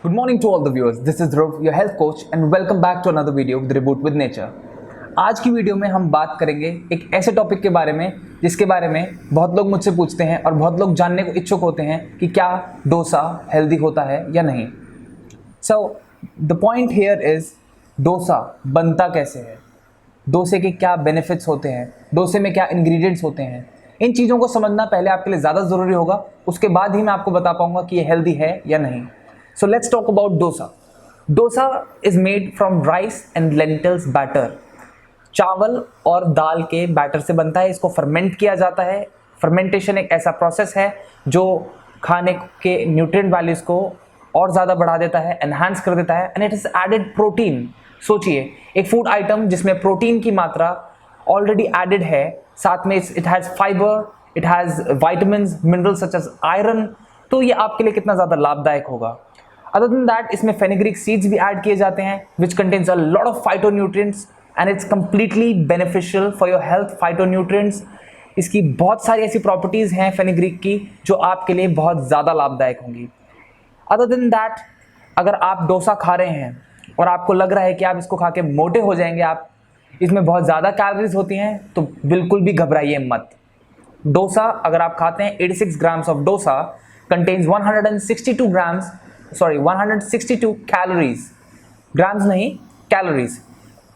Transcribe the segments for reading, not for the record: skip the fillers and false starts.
Good morning to all the viewers. This is Dhruv, your health coach, and welcome back to another video with Reboot with Nature. आज की video में हम बात करेंगे एक ऐसे टॉपिक के बारे में जिसके बारे में बहुत लोग मुझसे पूछते हैं और बहुत लोग जानने को इच्छुक होते हैं कि क्या डोसा हेल्दी होता है या नहीं। So the point here is dosa बनता कैसे है, डोसे के क्या बेनिफिट्स होते हैं, डोसे में क्या इंग्रेडिएंट्स होते हैं। इन चीज़ों को समझना पहले आपके लिए ज़्यादा ज़रूरी होगा, उसके बाद ही मैं आपको बता पाऊंगा कि ये हेल्दी है या नहीं। So let's talk about dosa. Dosa is made from rice and lentils batter. चावल और दाल के बैटर से बनता है, इसको फर्मेंट किया जाता है। फर्मेंटेशन एक ऐसा प्रोसेस है जो खाने के न्यूट्रिएंट वैल्यूज को और ज़्यादा बढ़ा देता है, एनहांस कर देता है, and it is added protein. सोचिए एक फूड आइटम जिसमें प्रोटीन की मात्रा ऑलरेडी एडेड है, साथ में it has fibre, it has vitamins, minerals such as iron, तो ये आपके लिए कितना ज़्यादा लाभदायक होगा। Other than that, इसमें फेनिग्रीक सीड्स भी ऐड किए जाते हैं which contains a lot of phytonutrients and it's completely beneficial for your health. phytonutrients इसकी बहुत सारी ऐसी प्रॉपर्टीज़ हैं फेनिग्रीक की जो आपके लिए बहुत ज़्यादा लाभदायक होंगी। Other than that, अगर आप डोसा खा रहे हैं और आपको लग रहा है कि आप इसको खा के मोटे हो जाएंगे, आप इसमें बहुत ज़्यादा कैलोरीज होती हैं, तो बिल्कुल भी घबराइए मत। डोसा अगर आप खाते हैं 86 grams of dosa contains 162 calories, grams नहीं कैलोरीज,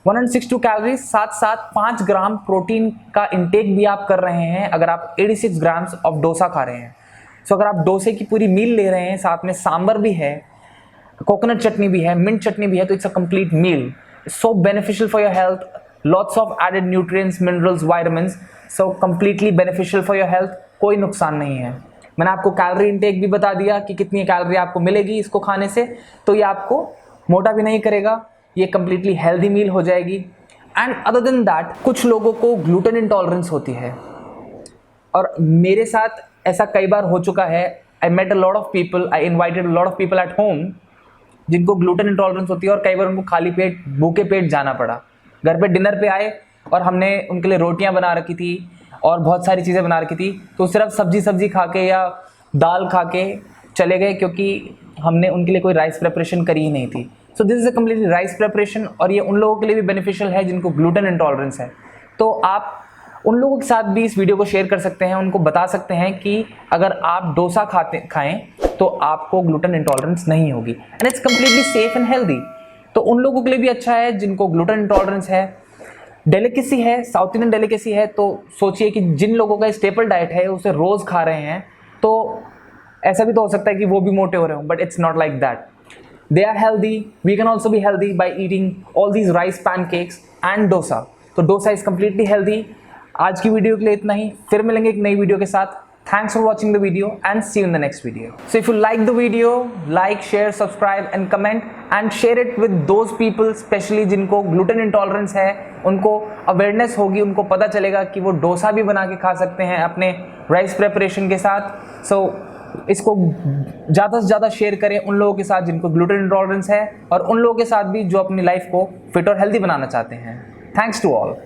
162 कैलोरीज, साथ साथ 5 ग्राम प्रोटीन का इंटेक भी आप कर रहे हैं अगर आप 86 ग्राम्स ऑफ डोसा खा रहे हैं। सो अगर आप डोसे की पूरी मील ले रहे हैं, साथ में सांबर भी है, कोकोनट चटनी भी है, मिंट चटनी भी है, तो it's a complete meal. So beneficial for your health, lots of added nutrients, minerals, vitamins, so completely beneficial for your health, कोई नुकसान नहीं है। मैंने आपको कैलोरी इंटेक भी बता दिया कि कितनी कैलोरी आपको मिलेगी इसको खाने से, तो ये आपको मोटा भी नहीं करेगा, ये कम्प्लीटली हेल्दी मील हो जाएगी। एंड अदर देन दैट, कुछ लोगों को ग्लूटेन इंटॉलरेंस होती है और मेरे साथ ऐसा कई बार हो चुका है। I met a lot of people, I invited a lot of people at home जिनको ग्लूटेन इंटॉलरेंस होती है और कई बार उनको खाली पेट, भूखे पेट जाना पड़ा। घर पे डिनर पे आए और हमने उनके लिए रोटियां बना रखी थी और बहुत सारी चीज़ें बना रखी थी, तो सिर्फ सब्जी खा के या दाल खा के चले गए क्योंकि हमने उनके लिए कोई राइस प्रिपरेशन करी ही नहीं थी। So this is a completely rice preparation और ये उन लोगों के लिए भी बेनिफिशियल है जिनको ग्लूटेन इंटॉलरेंस है। तो आप उन लोगों के साथ भी इस वीडियो को शेयर कर सकते हैं, उनको बता सकते हैं कि अगर आप डोसा खाएं तो आपको ग्लूटेन इंटॉलरेंस नहीं होगी and it's completely safe and healthy. तो उन लोगों के लिए भी अच्छा है जिनको ग्लूटेन इंटॉलरेंस है, डेलिकेसी है, साउथ इंडियन डेलिकेसी है। तो सोचिए कि जिन लोगों का स्टेपल डाइट है उसे रोज़ खा रहे हैं, तो ऐसा भी तो हो सकता है कि वो भी मोटे हो रहे हो, but it's not like that. They are healthy, we can also be healthy by eating all these rice pancakes and dosa. तो डोसा इज कम्प्लीटली हेल्दी। आज की वीडियो के लिए इतना ही, फिर मिलेंगे एक नई वीडियो के साथ। Thanks for watching the video and see you in the next video. So if you like the video, like, share, subscribe and comment and share it with those people especially जिनको gluten intolerance है, उनको awareness होगी, उनको पता चलेगा कि वो डोसा भी बना के खा सकते हैं अपने राइस प्रेपरेशन के साथ। So इसको ज़्यादा से ज़्यादा शेयर करें उन लोगों के साथ जिनको gluten intolerance है और उन लोगों के साथ भी जो अपनी लाइफ को फिट और हेल्दी बनाना चाहते हैं। Thanks to all.